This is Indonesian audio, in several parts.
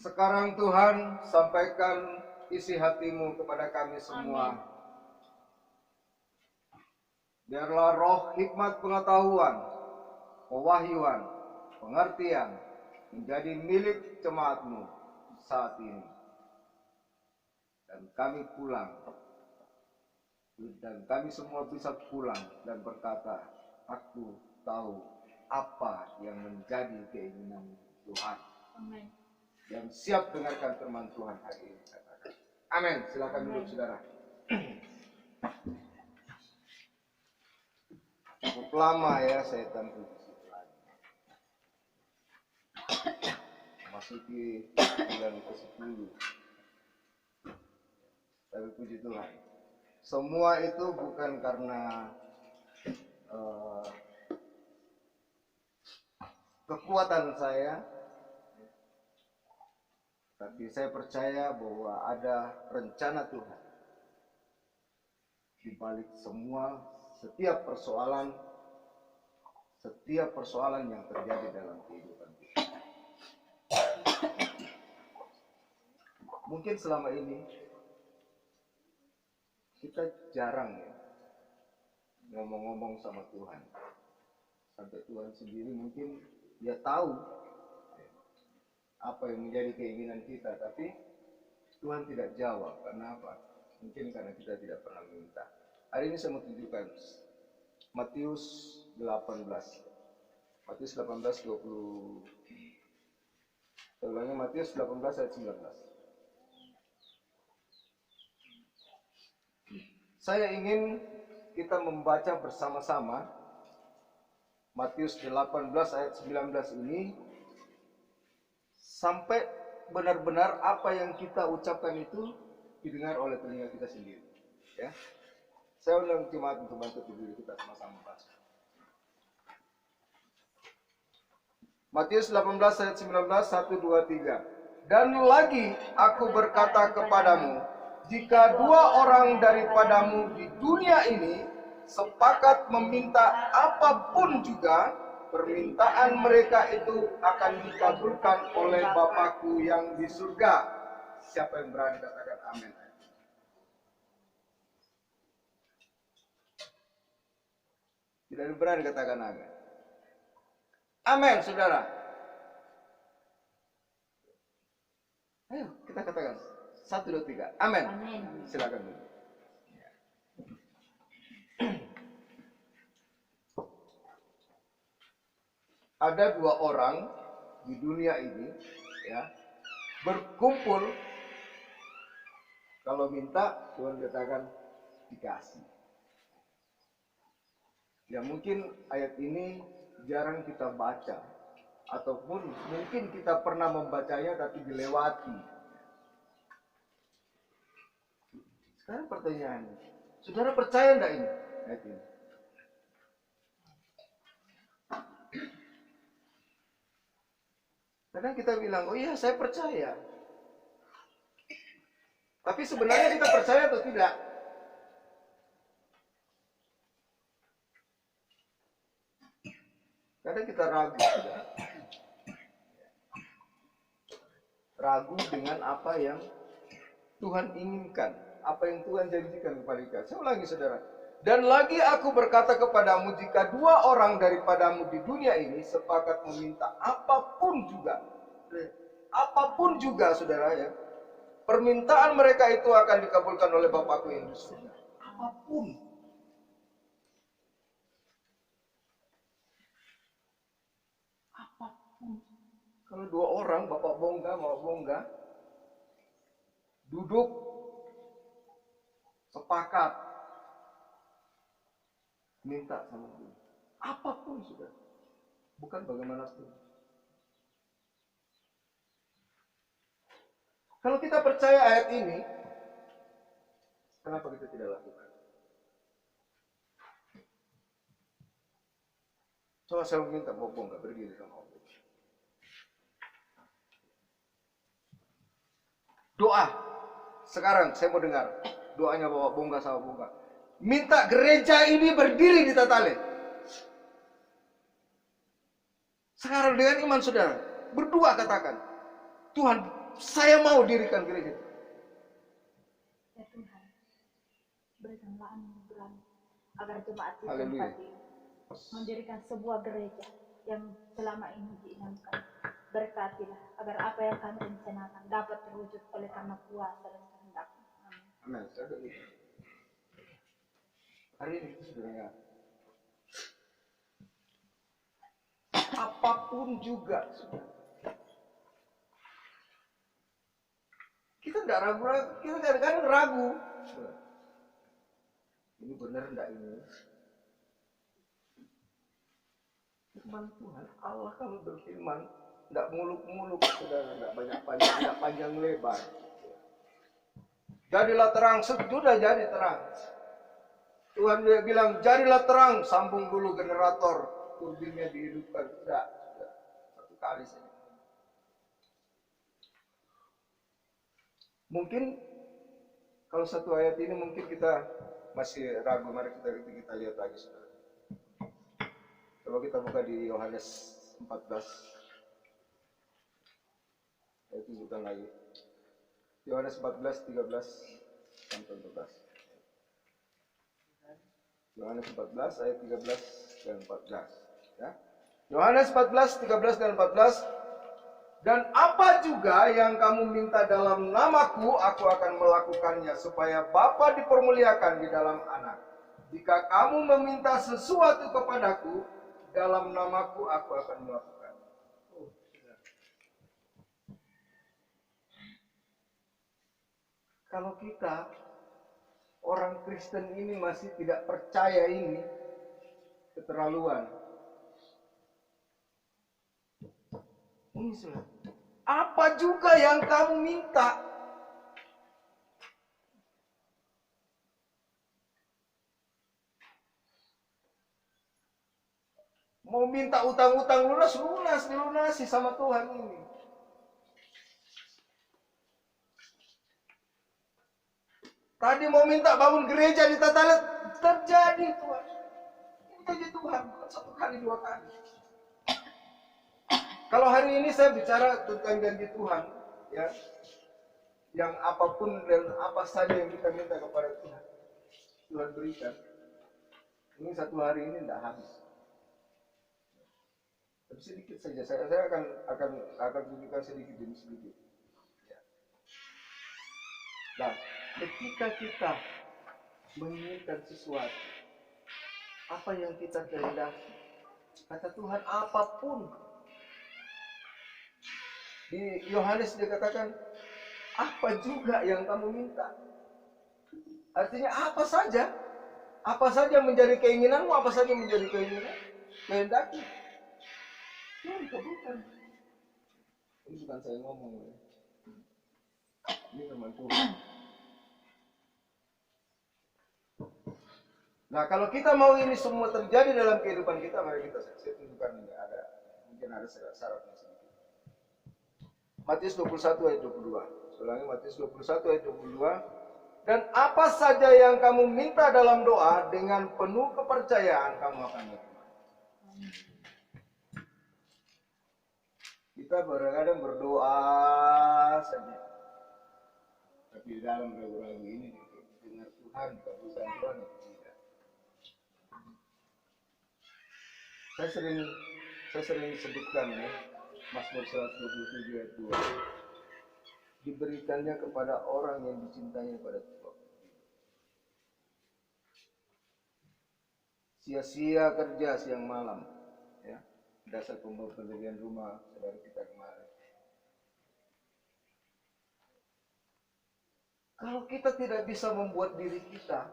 Sekarang Tuhan, sampaikan isi hati-Mu kepada kami semua. Amin. Biarlah roh hikmat pengetahuan, pewahyuan, pengertian menjadi milik jemaat-Mu saat ini. Dan kami pulang. Dan kami semua bisa pulang dan berkata, aku tahu apa yang menjadi keinginan Tuhan. Amin. Yang siap dengarkan firman Tuhan hari ini. Katakan. Amin. Silakan duduk, saudara. Cukup lama ya saya tampil di situ lagi. Masuki bulan ke-10. Tapi puji Tuhan. Semua itu bukan karena kekuatan saya, tapi saya percaya bahwa ada rencana Tuhan di balik semua setiap persoalan yang terjadi dalam kehidupan kita. Mungkin selama ini kita jarang ya ngomong-ngomong sama Tuhan. Sampai Tuhan sendiri mungkin dia tahu apa yang menjadi keinginan kita, tapi Tuhan tidak jawab. Karena apa? Mungkin karena kita tidak pernah minta. Hari ini saya mau tunjukkan Matius 18. Matius 18 20. Saya ulangi, Matius 18 ayat 19. Saya ingin kita membaca bersama-sama Matius 18 ayat 19 ini sampai benar-benar apa yang kita ucapkan itu didengar oleh telinga kita sendiri. Ya. Saya undang jemaat untuk bantu berdiri, kita sama-sama baca. Matius 18 ayat 19, 1, 2, 3. Dan lagi aku berkata kepadamu, jika dua orang daripadamu di dunia ini sepakat meminta apapun juga, permintaan mereka itu akan dikabulkan oleh Bapakku yang di surga. Siapa yang berani katakan amin? Tidak berani katakan amin. Amin, saudara. Ayo kita katakan 1, 2, 3. Amin. Amin. Silakan dulu. Ada dua orang di dunia ini, ya, berkumpul. Kalau minta, Tuhan katakan dikasih. Ya mungkin ayat ini jarang kita baca, ataupun mungkin kita pernah membacanya tapi dilewati. Sekarang pertanyaannya, saudara percaya enggak ini ayat ini? Kadang kita bilang, oh iya saya percaya. Tapi sebenarnya kita percaya atau tidak? Kadang kita ragu. Ragu dengan apa yang Tuhan inginkan. Apa yang Tuhan janjikan kepada kita. Saya ulangi saudara. Dan lagi aku berkata kepadamu, jika dua orang daripadamu di dunia ini sepakat meminta apapun juga saudara ya, permintaan mereka itu akan dikabulkan oleh Bapakku yang di surga. Apapun. Kalau dua orang, bapak bongga, mama bongga, duduk, sepakat, minta sama Tuhan. Apapun sudah, bukan bagaimanapun. Kalau kita percaya ayat ini, kenapa kita tidak lakukan? Coba saya minta bapak bongga berdiri sama Allah. Doa. Sekarang saya mau dengar doanya Bapak Bongga sama Bongga. Minta gereja ini berdiri di Tatale. Sekarang dengan iman saudara, berdua katakan, Tuhan saya mau dirikan gereja. Ya Tuhan, berikanlah anugerah agar jemaat di Haleluya. tempat ini mendirikan sebuah gereja yang selama ini diinginkan. Berkatilah agar apa yang kami rencanakan dapat terwujud oleh karena kuasa dan kehendak-Mu. Amin. Amin. Hari ini sebenarnya apapun juga, kita tidak ragu-ragu, kita kadang-kadang ragu. Ini benar enggak ini? Firman Tuhan, Allah kalau berfirman, tidak muluk-muluk, saudara, tidak banyak-banyak, tidak panjang lebar. Jadilah terang, sudah jadi terang. Tuhan dia bilang, jadilah terang, sambung dulu generator, turbinnya dihidupkan. Tidak, satu kali saja. Mungkin kalau satu ayat ini mungkin kita masih ragu, mari kita lihat lagi, saudara. Coba kita buka di Yohanes 14. Saya tunjukkan lagi. Yohanes 14, 13 sampai 14. Yohanes 14 ayat 13 dan 14. Ya. Yohanes 14, 13 dan 14. Dan apa juga yang kamu minta dalam namaku, aku akan melakukannya, supaya Bapa dipermuliakan di dalam Anak. Jika kamu meminta sesuatu kepadaku, dalam namaku aku akan melakukan. Kalau kita, orang Kristen ini masih tidak percaya ini, keterlaluan. Ini sudah. Apa juga yang kamu minta? Mau minta utang-utang lunas, dilunasi sama Tuhan ini. Tadi mau minta bangun gereja di Tatalet, terjadi Tuhan. Ini janji Tuhan, bukan satu kali, dua kali. Kalau hari ini saya bicara tentang janji Tuhan, ya, yang apapun dan apa saja yang kita minta kepada Tuhan, Tuhan berikan. Ini satu hari ini tidak habis. Tapi sedikit saja, saya akan tunjukkan sedikit demi sedikit. Ya. Nah, ketika kita menginginkan sesuatu, apa yang kita kehendaki, kata Tuhan apapun. Di Yohanes dikatakan, apa juga yang kamu minta. Artinya apa saja menjadi keinginanmu, apa saja menjadi keinginan, kehendaki. Tuhan kabulkan. Ini bukan saya ngomong, ya. Ini firman Tuhan. Nah, kalau kita mau ini semua terjadi dalam kehidupan kita, mari saya tunjukkan ini mungkin ada syaratnya sedikit. Matius 21 ayat 22. Ulangi, Matius 21 ayat 22. Dan apa saja yang kamu minta dalam doa, dengan penuh kepercayaan kamu akan menerima. Kita kadang berdoa saja, tapi dalam ragu-ragu ini dengar Tuhan, kabulkan Tuhan. Saya sering sebutkan, ya, Mazmur 127 ayat 2. Diberikannya kepada orang yang dicintainya pada Tuhan. Sia-sia kerja siang malam, ya. Dasar pembelian rumah saudara kita kemarin. Kalau kita tidak bisa membuat diri kita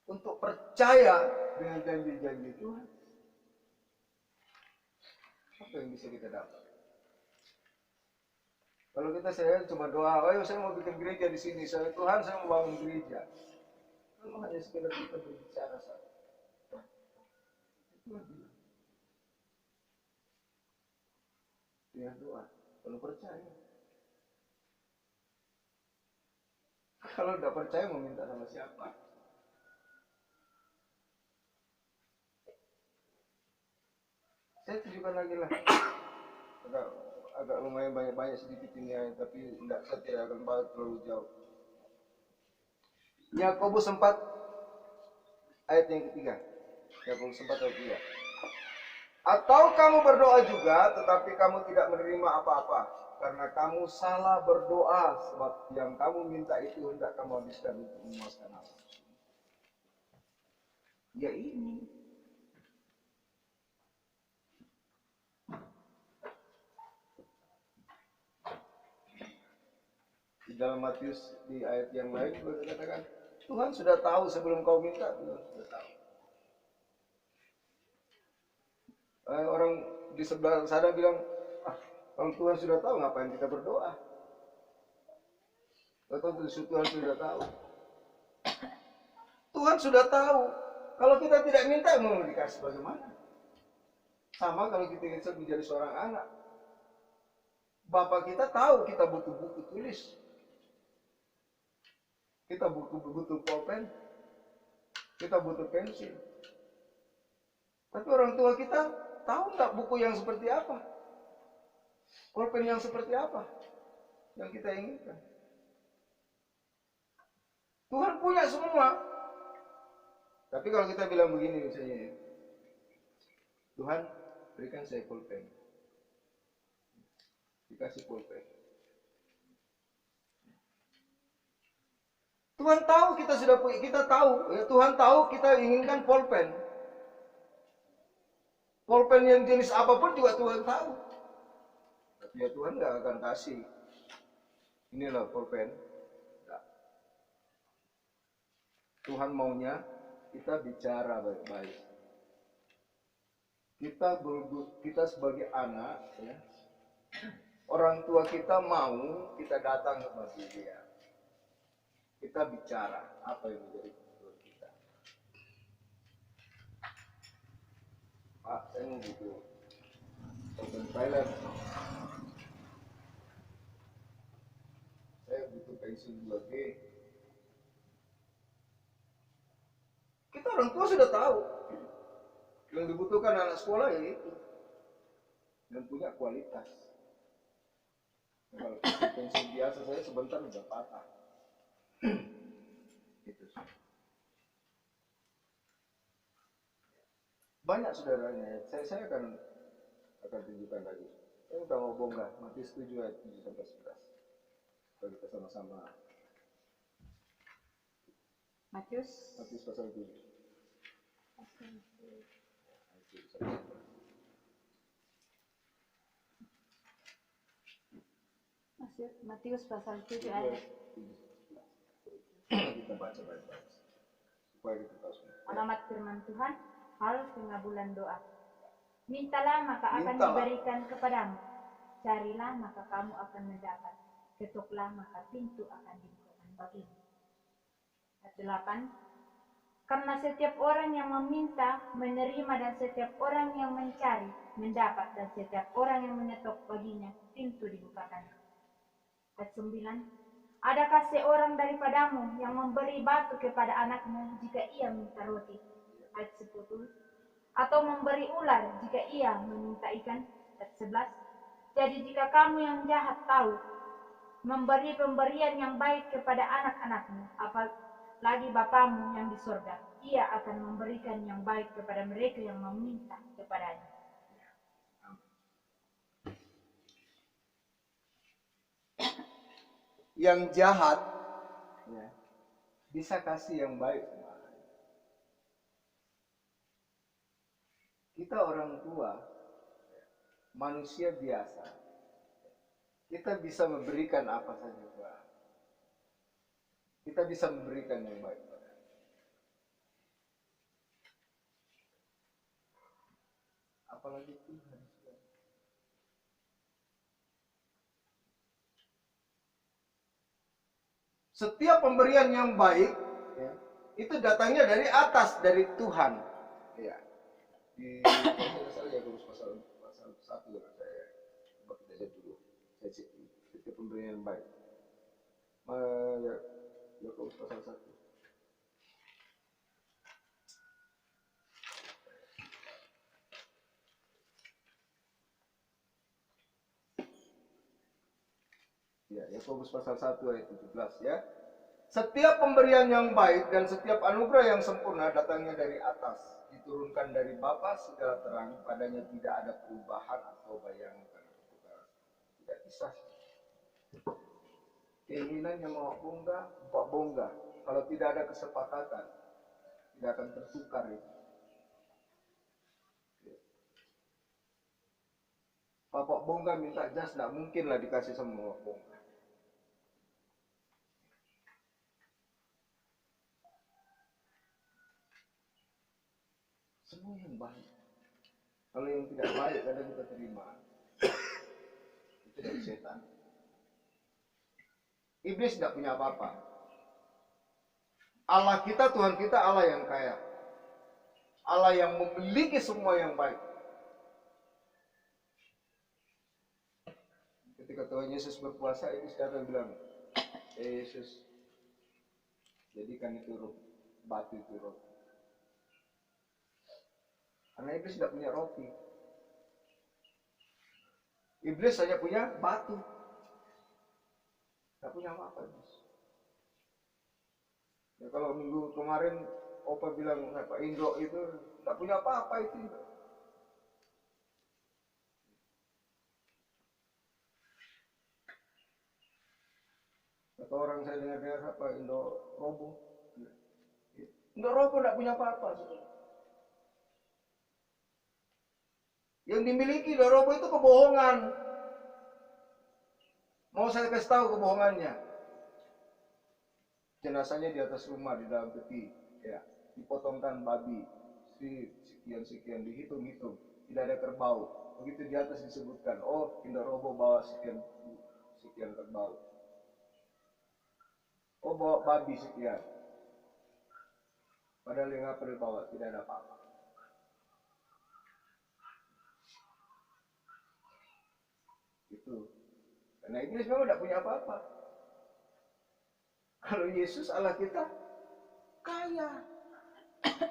untuk percaya dengan janji-janji Tuhan, apa yang bisa kita dapat? Kalau saya cuma doa, ayo saya mau bikin gereja di sini, Tuhan saya mau bangun gereja. Kalau hanya sekedar kita berbicara saja. Tuhan bilang, dia doa, kalau percaya. Kalau tidak percaya mau minta sama siapa? Saya tunjukkan lagi lah. agak lumayan banyak sedikit ini ya, tapi saya tidak akan bahas terlalu jauh. Yakobus 4 ayat yang ketiga. Yakobus 4 ayat 3. Atau kamu berdoa juga, tetapi kamu tidak menerima apa-apa, karena kamu salah berdoa, sebab yang kamu minta itu hendak kamu habiskan untuk memuaskan Allah. Ya ini. Di dalam Matius di ayat yang lain juga dikatakan, Tuhan sudah tahu sebelum kau minta, Tuhan sudah tahu. Orang di sebelah sana bilang, kalau Tuhan sudah tahu, ngapain kita berdoa? Atau Tuhan sudah tahu. Tuhan sudah tahu. Kalau kita tidak minta, mau dikasih bagaimana? Sama kalau kita ingin menjadi seorang anak. Bapak kita tahu kita butuh buku tulis. Kita butuh pulpen. Kita butuh pensil. Tapi orang tua kita tahu nggak buku yang seperti apa? Pulpen yang seperti apa yang kita inginkan? Tuhan punya semua. Tapi kalau kita bilang begini misalnya, Tuhan berikan saya pulpen. Dikasih pulpen. Tuhan tahu kita tahu, ya Tuhan tahu kita inginkan pulpen. Pulpen yang jenis apapun juga Tuhan tahu. Tapi ya Tuhan nggak akan kasih. Inilah pulpen. Nggak. Tuhan maunya kita bicara baik-baik. Kita sebagai anak, ya, orang tua kita mau kita datang kepada dia. Kita bicara apa yang menjadi kebutuhan kita. Pak, saya mau butuh open toilet. Saya butuh pensil 2G. Kita orang tua sudah tahu. Yang dibutuhkan anak sekolah ya itu. Dan punya kualitas. Kalau pensil biasa saya sebentar udah patah. Itu. Banyak saudaranya. Saya akan tunjukkan lagi. Saya udah mau bongkar Matius 7 ayat 7 sampai 11. Kalau kita sama-sama. Matius pasal 7. Matius pasal 7 ayat. Kita baca baik-baik supaya kita tahu semua. Alamat firman Tuhan, hal pengabulan doa. Mintalah maka akan diberikan kepadamu. Carilah maka kamu akan mendapat. Ketuklah maka pintu akan dibukakan bagimu. Ayat 8. Karena setiap orang yang meminta menerima, dan setiap orang yang mencari mendapat, dan setiap orang yang menyetok baginya pintu dibukakan. Ayat 9. Adakah seorang daripadamu yang memberi batu kepada anakmu jika ia minta roti? Ayat 10. Atau memberi ular jika ia meminta ikan? Ayat 11. Jadi jika kamu yang jahat tahu memberi pemberian yang baik kepada anak-anakmu, apalagi Bapamu yang di surga, ia akan memberikan yang baik kepada mereka yang meminta kepadanya. Yang jahat ya, bisa kasih yang baik. Kita orang tua, manusia biasa, kita bisa memberikan apa saja. Kita bisa memberikan yang baik. Apalagi Tuhan. Setiap pemberian yang baik ya, itu datangnya dari atas, dari Tuhan. Ya. Di pasal 1 saya coba kita lihat dulu. Saya cek setiap pemberian yang baik. Yakobus pasal 1. Ya, Yakobus pasal 1 ayat 17 ya. Setiap pemberian yang baik dan setiap anugerah yang sempurna datangnya dari atas, diturunkan dari Bapa segala terang, padanya tidak ada perubahan atau bayangan pertukaran. Tidak bisa. Keinginannya mau bongga, Pak bongga. Kalau tidak ada kesepakatan, tidak akan tertukar itu. Bapak bongga minta jas, tidak mungkin lah dikasih semua bongga. Semua yang baik. Kalau yang tidak baik kadang kita terima. Itu dari setan. Iblis tidak punya apa-apa. Allah kita, Tuhan kita, Allah yang kaya. Allah yang memiliki semua yang baik. Ketika Tuhan Yesus berpuasa, Iblis datang bilang, Yesus, jadikan itu batu itu roti. Karena Iblis tidak punya roti. Iblis hanya punya batu. Tidak punya apa-apa Iblis. Ya, kalau minggu kemarin Opa bilang Pak Indro itu tidak punya apa-apa itu. Kata orang saya dengar apa Indo roboh. Indo roboh tidak punya apa-apa. Yang dimiliki Indo roboh itu kebohongan. Mau saya kasih tahu kebohongannya. Jenazahnya di atas rumah di dalam peti, ya, dipotongkan babi, sekian dihitung, tidak ada kerbau. Begitu di atas disebutkan, oh Indo roboh bawa sekian kerbau. Oh bawa babi sekian. Padahal yang apa dibawa tidak ada apa-apa. Itu. Karena Iblis memang tidak punya apa-apa. Kalau Yesus Allah kita kaya.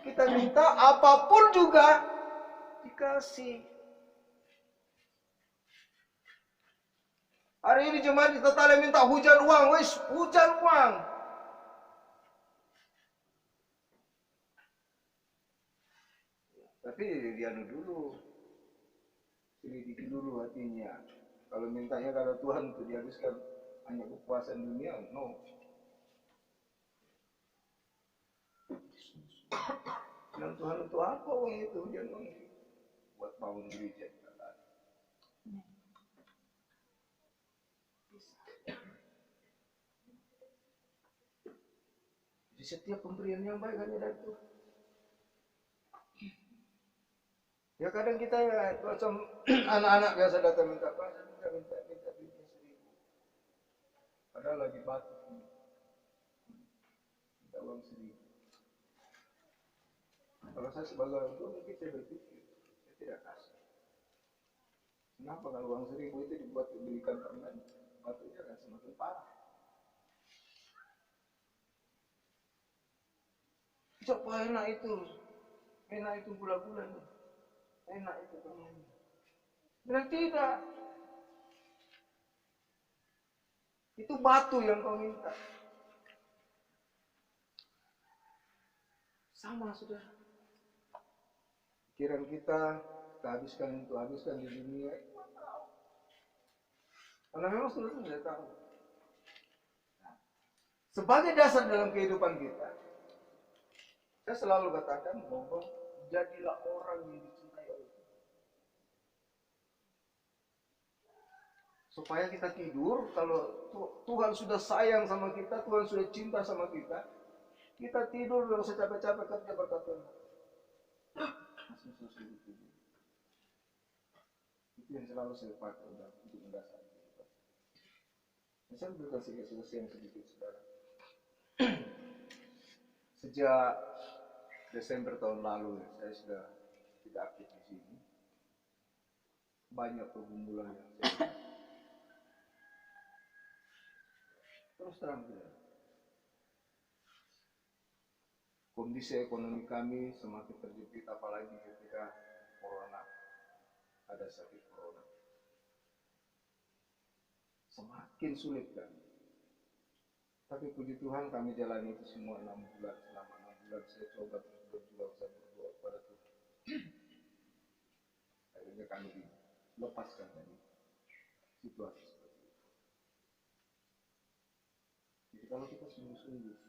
Kita minta apapun juga dikasih. Hari ini jemaat di Tetale minta hujan uang, wis hujan uang. Tapi dianu dulu, selidiki dulu hatinya. Kalau mintanya kalau Tuhan itu dihabiskan hanya kepuasan dunia, no. Dan Tuhan untuk apa uang itu? Dia buat bangun gereja. Jadi setiap pemberian yang baik hanya dari Tuhan. Ya kadang kita ya macam anak-anak biasa datang minta duitnya 1.000. Padahal lagi batuk. Minta uang 1.000. Kalau saya sebagai orang tua mungkin saya berpikir, saya tidak kasih. Kenapa kalau uang 1.000 itu dibuat dibelikan permen, batuknya akan semakin parah. Coba enak itu gula-gula nih. Enak itu permen. Dan tidak. Itu batu yang kau minta. Sama sudah. Pikiran kita habiskan di dunia. Karena memang sudah tidak tahu. Sebagai dasar dalam kehidupan kita, saya selalu katakan bahwa jadilah orang yang dicintai oleh Tuhan. Supaya kita tidur, kalau Tuhan sudah sayang sama kita, Tuhan sudah cinta sama kita, kita tidur dengan secapek-capek kerja berkata, masih susah tidur. Itu yang selalu saya pakai untuk mendasari kita. Saya berikan solusi yang sedikit, saudara. Sejak Desember tahun lalu, saya sudah tidak aktif di sini. Banyak pergumulan yang saya terus terang saudara. Kondisi ekonomi kami semakin terjepit, apalagi ketika ada sakit corona. semakin sulit kan. Tapi puji Tuhan kami jalani itu semua 6 bulan. Selama 6 bulan saya coba terus berjuang, saya berdoa kepada Tuhan. Akhirnya kami dilepaskan dari situasi seperti itu. Jadi kalau kita sungguh-sungguh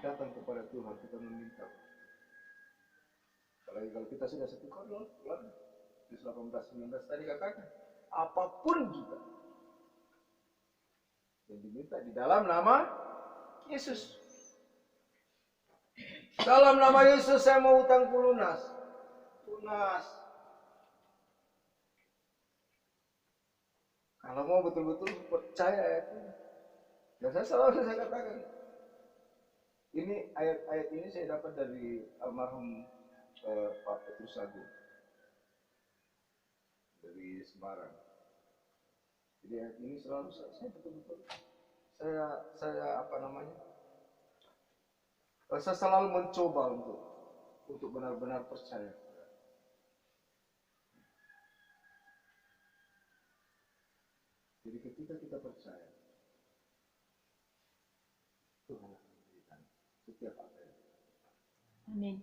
datang kepada Tuhan, kita meminta. Apalagi kalau kita sudah satu kali, di 18-19 tadi katakan, apapun juga yang diminta di dalam nama Yesus. Dalam nama Yesus saya mau utangku lunas. Lunas. Kalau mau betul-betul percaya itu. Dan saya selalu katakan, ini ayat-ayat ini saya dapat dari almarhum Pak Petrus Agung dari Semarang. Jadi ayat ini selalu saya betul-betul saya saya selalu mencoba untuk benar-benar percaya. Jadi ketika kita percaya, Tuhan akan memberikan setiap apa yang kita lakukan. Amin.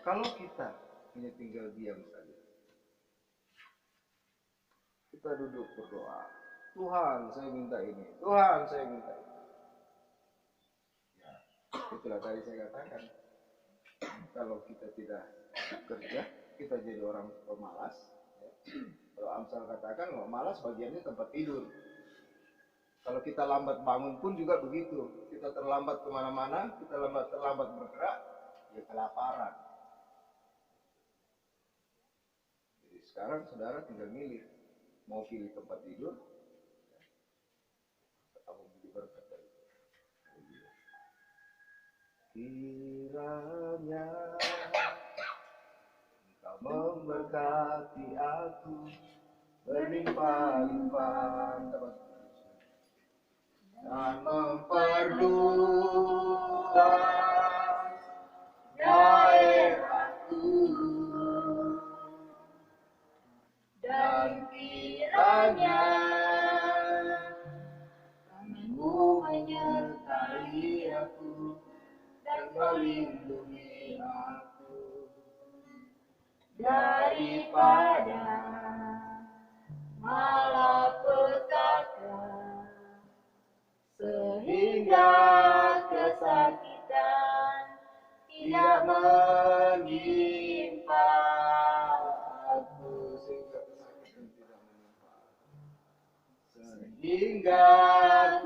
Kalau kita hanya tinggal diam saja, kita duduk berdoa, Tuhan saya minta ini, Tuhan saya minta ini. Ya, itulah tadi saya katakan, kalau kita tidak kerja, kita jadi orang pemalas. Ya. Kalau Amsal katakan, malas bagiannya tempat tidur. Kalau kita lambat bangun pun juga begitu. Kita terlambat kemana-mana, kita terlambat bergerak, ya kelaparan. Jadi sekarang saudara tinggal milih. Mau pilih tempat tidur, atau pilih berkat dari Tuhan. Kiranya Engkau memberkati aku berlimpah-limpah dan memperluas daerahku, dan kiranya Tangan-Mu menyertai aku dan melindungi aku daripada malapetaka, sehingga kesakitan tidak menimpa aku, sehingga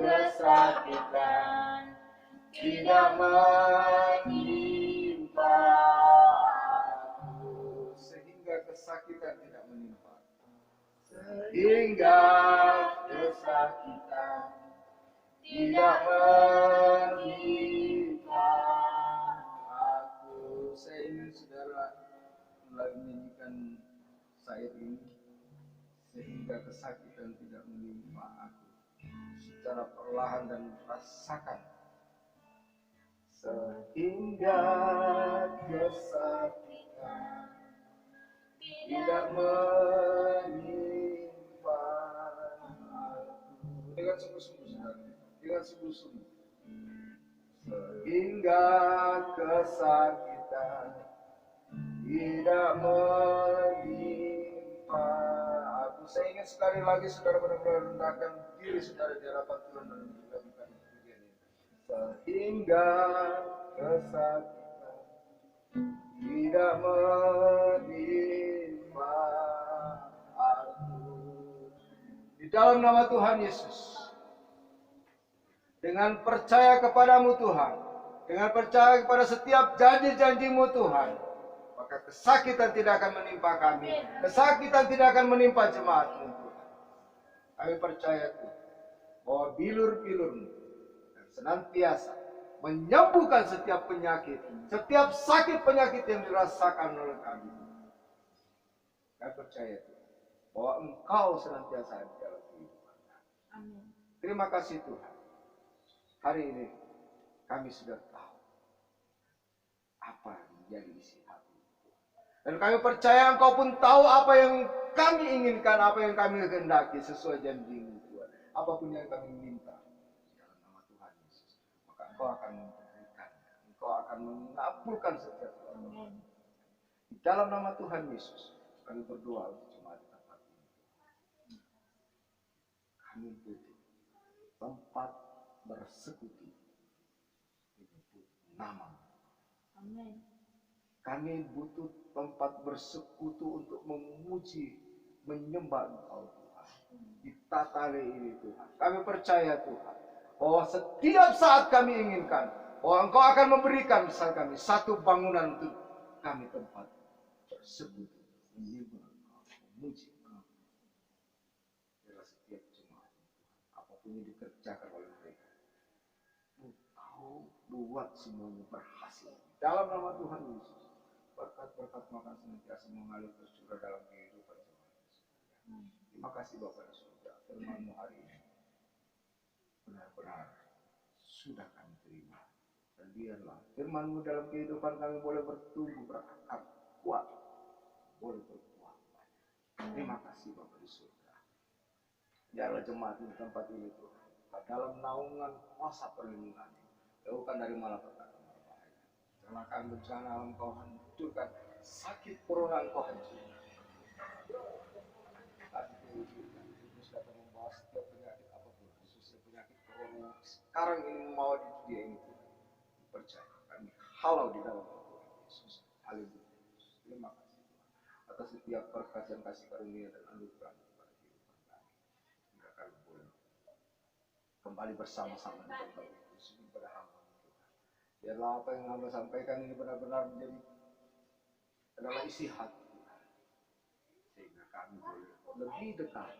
kesakitan tidak menimpa aku, sehingga kesakitan tidak menimpa, sehingga kesakitan tidak menimpa aku. Saya ingin saudara mulai menyanyikan syair ini, sehingga kesakitan tidak menimpa aku, secara perlahan dan rasakan, sehingga kesakitan tidak menimpa aku. Dengan sungguh-sungguh saudara, dengan sungguh-sungguh, sehingga kesakitan tidak menimpa aku. Saya ingin sekali lagi saudara benar-benar rendahkan diri saudara di hadapan Tuhan dan melakukan pujian ini. Sehingga kesakitan tidak menimpa aku. Di dalam nama Tuhan Yesus, dengan percaya kepadamu Tuhan, dengan percaya kepada setiap janji-janjimu Tuhan, maka kesakitan tidak akan menimpa kami, kesakitan tidak akan menimpa jemaatmu Tuhan. Kami percaya Tuhan, bahwa bilur-bilur-Mu dan senantiasa menyembuhkan setiap penyakit, setiap sakit penyakit yang dirasakan oleh kami. Kami percaya Tuhan, bahwa Engkau senantiasa ada dalam kehidupan kami. Amin. Terima kasih Tuhan. Hari ini kami sudah tahu apa yang menjadi isi hati. Dan kami percaya Engkau pun tahu apa yang kami inginkan, apa yang kami kehendaki sesuai janji-Mu Tuhan. Apapun yang kami minta dalam nama Tuhan Yesus, maka Engkau akan memberikan, Engkau akan mengabulkan setiap doa. Di dalam nama Tuhan Yesus, kami berdoa untuk jemaat di tempat ini. Kami butuh tempat bersekutu menyebut nama. Amin. Kami butuh tempat bersekutu untuk memuji, menyembah Engkau Tuhan. Di tatale ini Tuhan, kami percaya Tuhan, bahwa setiap saat kami inginkan, bahwa Engkau akan memberikan misal kami satu bangunan untuk kami tempat bersekutu, menyembah Engkau, memuji Engkau. Biarlah setiap jemaat Tuhan, apapun yang dikerjakan oleh mereka, Engkau buat semuanya berhasil. Dalam nama Tuhan Yesus, berkat-berkat makan senantiasa mengalir tercurah dalam kehidupan jemaat. Terima kasih Bapa di surga, firman-Mu hari ini benar-benar sudah kami terima. Dan biarlah firman-Mu dalam kehidupan kami boleh bertumbuh, berakar, kuat, boleh berbuah. Terima kasih Bapa di surga. Biarlah jemaat di tempat ini Tuhan, dalam naungan kuasa perlindungan, jauhkan dari malapetaka. Kecelakaan bencana alam Kau hancurkan, sakit corona Kau hancurkan. Tadi Yesus datang membawa setiap penyakit apapun, khususnya penyakit corona. Sekarang ini membawa di dunia ini Tuhan. Percaya kami halau di dalam Tuhan Yesus. Haleluya. Terima kasih Tuhan atas setiap berkat dan kasih karunia dan anugerah kepada kehidupan kami. Hingga kami boleh kembali bersama-sama di tempat itu sini pada hamba. Biarlah apa yang hamba sampaikan ini benar-benar menjadi adalah isi hati Tuhan. Sehingga kami boleh lebih dekat,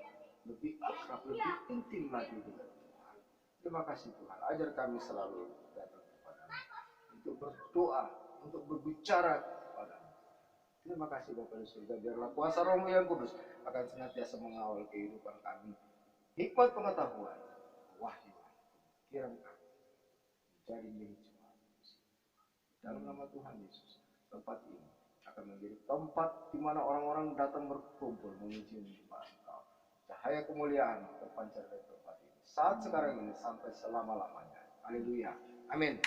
lebih akrab, lebih intim lagi dengan Tuhan. Terima kasih Tuhan. Ajar kami selalu datang kepada-Mu untuk berdoa, untuk berbicara kepada-Mu. Terima kasih Bapa di surga. Biarlah kuasa Roh-Mu yang kudus akan senantiasa mengawal kehidupan kami. Hikmat pengetahuan, wahyu, pikiran kami menjadi milik dalam nama Tuhan Yesus. Tempat ini akan menjadi tempat di mana orang-orang datang berkumpul memuji menyembah Engkau. Cahaya kemuliaan terpancar dari tempat ini saat sekarang ini sampai selama-lamanya. Haleluya. Amin.